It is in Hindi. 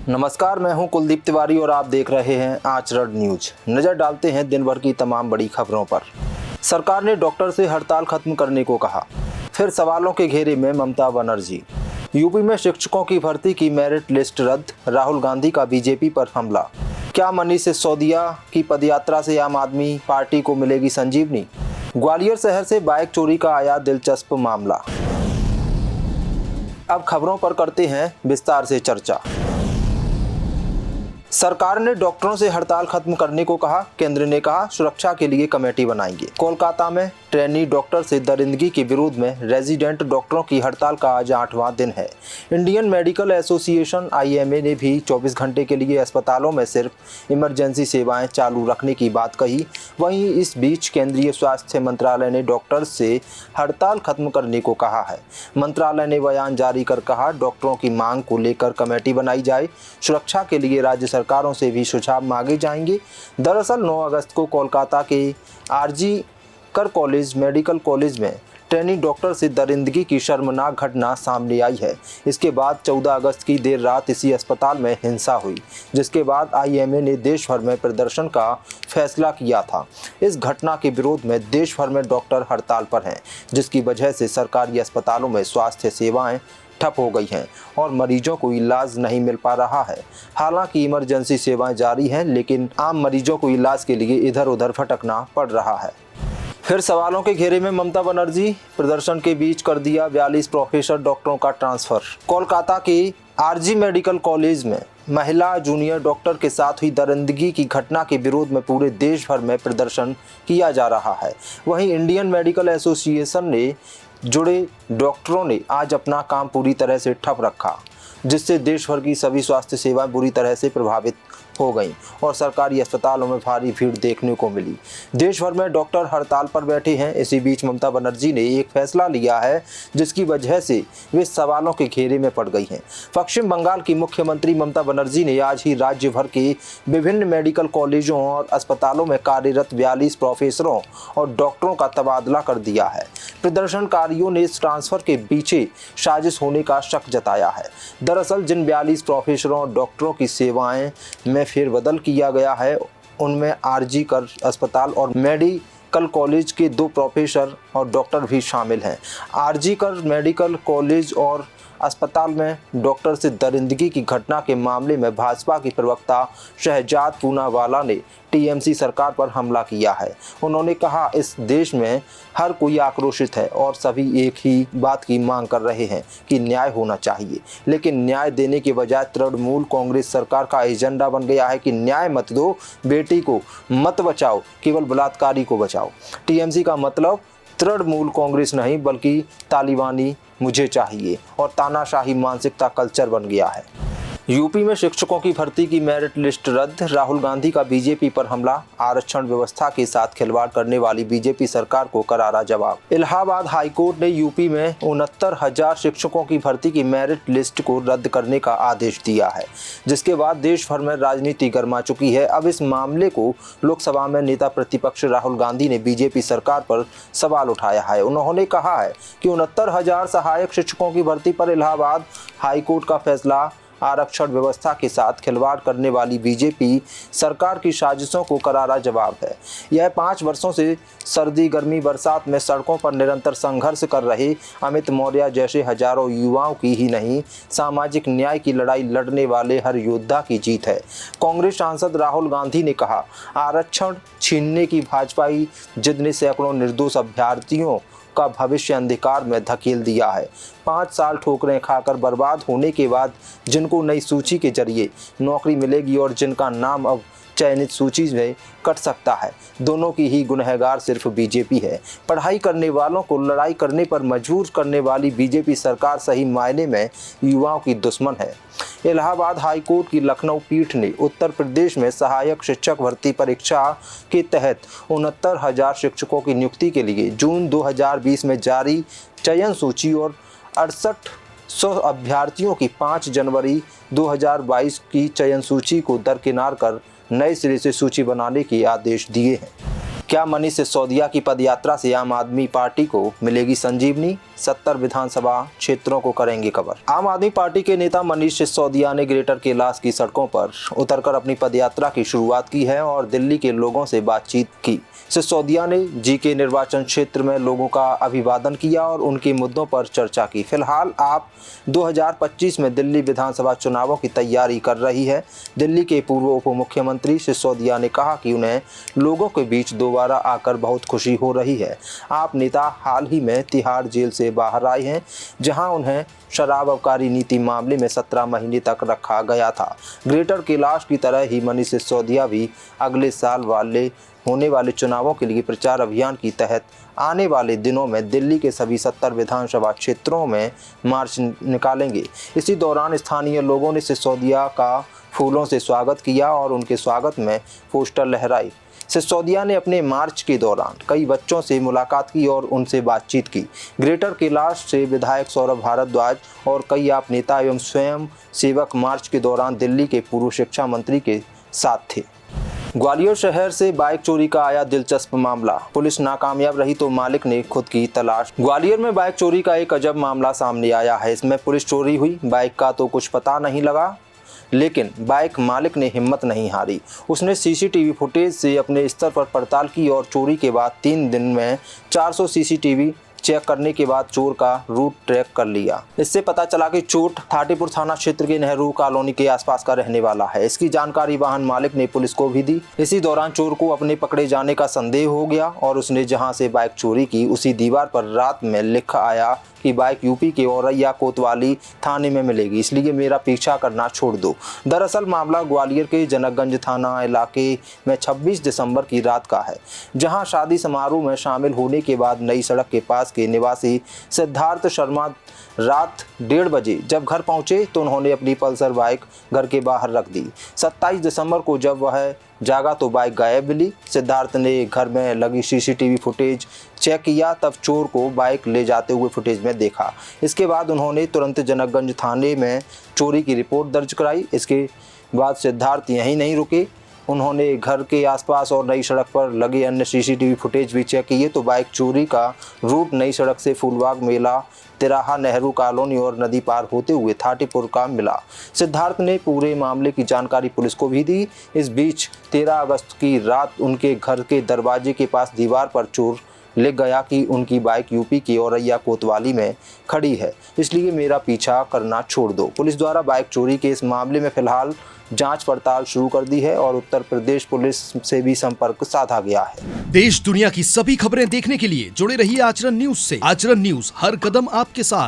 नमस्कार, मैं हूं कुलदीप तिवारी और आप देख रहे हैं आचरण न्यूज। नजर डालते हैं दिन भर की तमाम बड़ी खबरों पर। सरकार ने डॉक्टर से हड़ताल खत्म करने को कहा, फिर सवालों के घेरे में ममता बनर्जी। यूपी में शिक्षकों की भर्ती की मेरिट लिस्ट रद्द, राहुल गांधी का बीजेपी पर हमला। क्या मनीष सिसोदिया की पदयात्रा से आम आदमी पार्टी को मिलेगी संजीवनी? ग्वालियर शहर से बाइक चोरी का आया दिलचस्प मामला। अब खबरों पर करते हैं विस्तार से चर्चा। सरकार ने डॉक्टरों से हड़ताल खत्म करने को कहा। केंद्र ने कहा सुरक्षा के लिए कमेटी बनाएंगे। कोलकाता में ट्रेनी डॉक्टर से दरिंदगी के विरोध में रेजिडेंट डॉक्टरों की हड़ताल का आज 8वां दिन है। इंडियन मेडिकल एसोसिएशन IMA ने भी 24 घंटे के लिए अस्पतालों में सिर्फ इमरजेंसी सेवाएं चालू रखने की बात कही। वहीं इस बीच केंद्रीय स्वास्थ्य मंत्रालय ने डॉक्टर्स से हड़ताल खत्म करने को कहा है। मंत्रालय ने बयान जारी कर कहा डॉक्टरों की मांग को लेकर कमेटी बनाई जाए। सुरक्षा के लिए राज्य सरकारों से भी सुझाव मांगे जाएंगे। दरअसल 9 अगस्त को कोलकाता के RG कर कॉलेज मेडिकल कॉलेज में ट्रेनी डॉक्टर से दरिंदगी की शर्मनाक घटना सामने आई है। इसके बाद 14 अगस्त की देर रात इसी अस्पताल में हिंसा हुई, जिसके बाद IMA ने देश भर में प्रदर्शन का फैसला किया था। इस घटना के विरोध में देश भर में डॉक्टर हड़ताल पर हैं, जिसकी वजह से सरकारी अस्पतालों में स्वास्थ्य सेवाएं ठप हो गई हैं और मरीजों को इलाज नहीं मिल पा रहा है। हालांकि इमरजेंसी सेवाएं जारी हैं, लेकिन आम मरीजों को इलाज के लिए इधर उधर भटकना पड़ रहा है। फिर सवालों के घेरे में ममता बनर्जी। प्रदर्शन के बीच कर दिया 42 प्रोफेसर डॉक्टरों का ट्रांसफर। कोलकाता के RG मेडिकल कॉलेज में महिला जूनियर डॉक्टर के साथ हुई दरिंदगी की घटना के विरोध में पूरे देश भर में प्रदर्शन किया जा रहा है। वहीं इंडियन मेडिकल एसोसिएशन ने जुड़े डॉक्टरों ने आज अपना काम पूरी तरह से ठप रखा, जिससे देश भर की सभी स्वास्थ्य सेवाएं बुरी तरह से प्रभावित हो गई और सरकारी अस्पतालों में भारी भीड़ देखने को मिली। देश भर में डॉक्टर हड़ताल पर बैठे हैं। इसी बीच ममता बनर्जी ने एक फैसला लिया है, जिसकी वजह से वे सवालों के घेरे में पड़ गई हैं। पश्चिम बंगाल की मुख्यमंत्री ममता बनर्जी ने आज ही राज्य भर के विभिन्न मेडिकल कॉलेजों और अस्पतालों में कार्यरत 42 प्रोफेसरों और डॉक्टरों का तबादला कर दिया है। प्रदर्शनकारियों ने इस ट्रांसफर के पीछे साजिश होने का शक जताया है। दरअसल जिन 42 प्रोफेसरों और डॉक्टरों की सेवाएं में फेरबदल किया गया है, उनमें RG कर अस्पताल और मेडिकल कॉलेज के 2 प्रोफेसर और डॉक्टर भी शामिल हैं। RG कर मेडिकल कॉलेज और अस्पताल में डॉक्टर से दरिंदगी की घटना के मामले में भाजपा की प्रवक्ता शहजाद पूनावाला ने TMC सरकार पर हमला किया है। उन्होंने कहा इस देश में हर कोई आक्रोशित है और सभी एक ही बात की मांग कर रहे हैं कि न्याय होना चाहिए, लेकिन न्याय देने के बजाय तृणमूल कांग्रेस सरकार का एजेंडा बन गया है कि न्याय मत दो, बेटी को मत बचाओ, केवल बलात्कारी को बचाओ। TMC का मतलब तृणमूल कांग्रेस नहीं बल्कि तालिबानी मुझे चाहिए और तानाशाही मानसिकता कल्चर बन गया है। यूपी में शिक्षकों की भर्ती की मेरिट लिस्ट रद्द, राहुल गांधी का बीजेपी पर हमला। आरक्षण व्यवस्था के साथ खिलवाड़ करने वाली बीजेपी सरकार को करारा जवाब। इलाहाबाद हाईकोर्ट ने यूपी में 69,000 शिक्षकों की भर्ती की मेरिट लिस्ट को रद्द करने का आदेश दिया है, जिसके बाद देश भर में राजनीति गर्मा चुकी है। अब इस मामले को लोकसभा में नेता प्रतिपक्ष राहुल गांधी ने बीजेपी सरकार पर सवाल उठाया है। उन्होंने कहा है कि 69,000 सहायक शिक्षकों की भर्ती पर इलाहाबाद हाईकोर्ट का फैसला आरक्षण व्यवस्था के साथ खिलवाड़ करने वाली बीजेपी सरकार की साजिशों को करारा जवाब है। यह 5 वर्षों से सर्दी गर्मी बरसात में सड़कों पर निरंतर संघर्ष कर रहे अमित मौर्य जैसे हजारों युवाओं की ही नहीं, सामाजिक न्याय की लड़ाई लड़ने वाले हर योद्धा की जीत है। कांग्रेस सांसद राहुल गांधी ने कहा आरक्षण छीनने की भाजपाई जिद ने सैकड़ों निर्दोष अभ्यर्थियों का भविष्य अंधकार में धकेल दिया है। 5 साल ठोकरें खाकर बर्बाद होने के बाद जिनको नई सूची के जरिए नौकरी मिलेगी और जिनका नाम अब चयनित सूची में कट सकता है, दोनों की ही गुनहगार सिर्फ बीजेपी है। पढ़ाई करने वालों को लड़ाई करने पर मजबूर करने वाली बीजेपी सरकार सही मायने में युवाओं की दुश्मन है। इलाहाबाद हाईकोर्ट की लखनऊ पीठ ने उत्तर प्रदेश में सहायक शिक्षक भर्ती परीक्षा के तहत 69,000 शिक्षकों की नियुक्ति के लिए जून 2020 में जारी चयन सूची और 6800 अभ्यर्थियों की 5 जनवरी 2022 की चयन सूची को दरकिनार कर नए सिरे से सूची बनाने के आदेश दिए हैं। क्या मनीष सिसोदिया की पदयात्रा से आम आदमी पार्टी को मिलेगी संजीवनी? 70 विधानसभा क्षेत्रों को करेंगे कवर। आम आदमी पार्टी के नेता मनीष सिसोदिया ने ग्रेटर कैलाश की सड़कों पर उतरकर अपनी पदयात्रा की शुरुआत की है और दिल्ली के लोगों से बातचीत की। सिसोदिया ने जीके निर्वाचन क्षेत्र में लोगों का अभिवादन किया और उनके मुद्दों पर चर्चा की। फिलहाल आप 2025 में दिल्ली विधानसभा चुनावों की तैयारी कर रही है। दिल्ली के पूर्व उप मुख्यमंत्री सिसोदिया ने कहा कि उन्हें लोगों के बीच दोबारा आकर बहुत खुशी हो रही है। आप नेता हाल ही में तिहाड़ जेल से बाहर आए हैं, जहां उन्हें शराब आबकारी नीति मामले में 17 महीने तक रखा गया था। ग्रेटर कैलाश की तरह ही मनीष सिसोदिया भी अगले साल होने वाले चुनावों के लिए प्रचार अभियान के तहत आने वाले दिनों में दिल्ली के सभी 70 विधानसभा क्षेत्रों में मार्च निकालेंगे। इसी दौरान स्थानीय लोगों ने सिसोदिया का फूलों से स्वागत किया और उनके स्वागत में पोस्टर लहराए। सिसोदिया ने अपने मार्च के दौरान कई बच्चों से मुलाकात की और उनसे बातचीत की। ग्रेटर कैलाश से विधायक सौरभ भारद्वाज और कई आप नेता एवं स्वयं सेवक मार्च के दौरान दिल्ली के पूर्व शिक्षा मंत्री के साथ थे। ग्वालियर शहर से बाइक चोरी का आया दिलचस्प मामला। पुलिस नाकामयाब रही तो मालिक ने खुद की तलाश। ग्वालियर में बाइक चोरी का एक अजब मामला सामने आया है। इसमें पुलिस चोरी हुई, बाइक का तो कुछ पता नहीं लगा, लेकिन बाइक मालिक ने हिम्मत नहीं हारी। उसने सीसीटीवी फुटेज से अपने स्तर पर पड़ताल की और चोरी के बाद 3 दिन में 400 सीसीटीवी चेक करने के बाद चोर का रूट ट्रैक कर लिया। इससे पता चला कि चोर थाटीपुर थाना क्षेत्र के नेहरू कॉलोनी के आसपास का रहने वाला है। इसकी जानकारी वाहन मालिक ने पुलिस को भी दी। इसी दौरान चोर को अपने पकड़े जाने का संदेह हो गया और उसने जहां से बाइक चोरी की उसी दीवार पर रात में लिखा आया कि बाइक यूपी के औरैया कोतवाली थाने में मिलेगी, इसलिए मेरा पीछा करना छोड़ दो। दरअसल मामला ग्वालियर के जनकगंज थाना इलाके में 26 दिसंबर की रात का है, जहां शादी समारोह में शामिल होने के बाद नई सड़क के पास के निवासी सिद्धार्थ शर्मा रात 1:30 बजे जब घर पहुंचे तो उन्होंने अपनी पल्सर बाइक घर के बाहर रख दी। 27 दिसंबर को जब वह जागा तो बाइक गायब मिली। सिद्धार्थ ने घर में लगी सीसीटीवी फुटेज चेक किया, तब चोर को बाइक ले जाते हुए फुटेज में देखा। इसके बाद उन्होंने तुरंत जनकगंज थाने में चोरी की रिपोर्ट दर्ज कराई। इसके बाद सिद्धार्थ यहीं नहीं रुके, उन्होंने घर के आसपास और नई सड़क पर लगे अन्य सीसीटीवी फुटेज भी चेक किए तो बाइक चोरी का रूट नई सड़क से फूलबाग मेला तिराहा नेहरू कॉलोनी और नदी पार होते हुए थाटीपुर का मिला। सिद्धार्थ ने पूरे मामले की जानकारी पुलिस को भी दी। इस बीच 13 अगस्त की रात उनके घर के दरवाजे के पास दीवार पर चोर लिख गया कि उनकी बाइक यूपी की औरैया कोतवाली में खड़ी है, इसलिए मेरा पीछा करना छोड़ दो। पुलिस द्वारा बाइक चोरी के इस मामले में फिलहाल जांच पड़ताल शुरू कर दी है और उत्तर प्रदेश पुलिस से भी संपर्क साधा गया है। देश दुनिया की सभी खबरें देखने के लिए जुड़े रहिए आचरण न्यूज से। आचरण न्यूज हर कदम आपके साथ।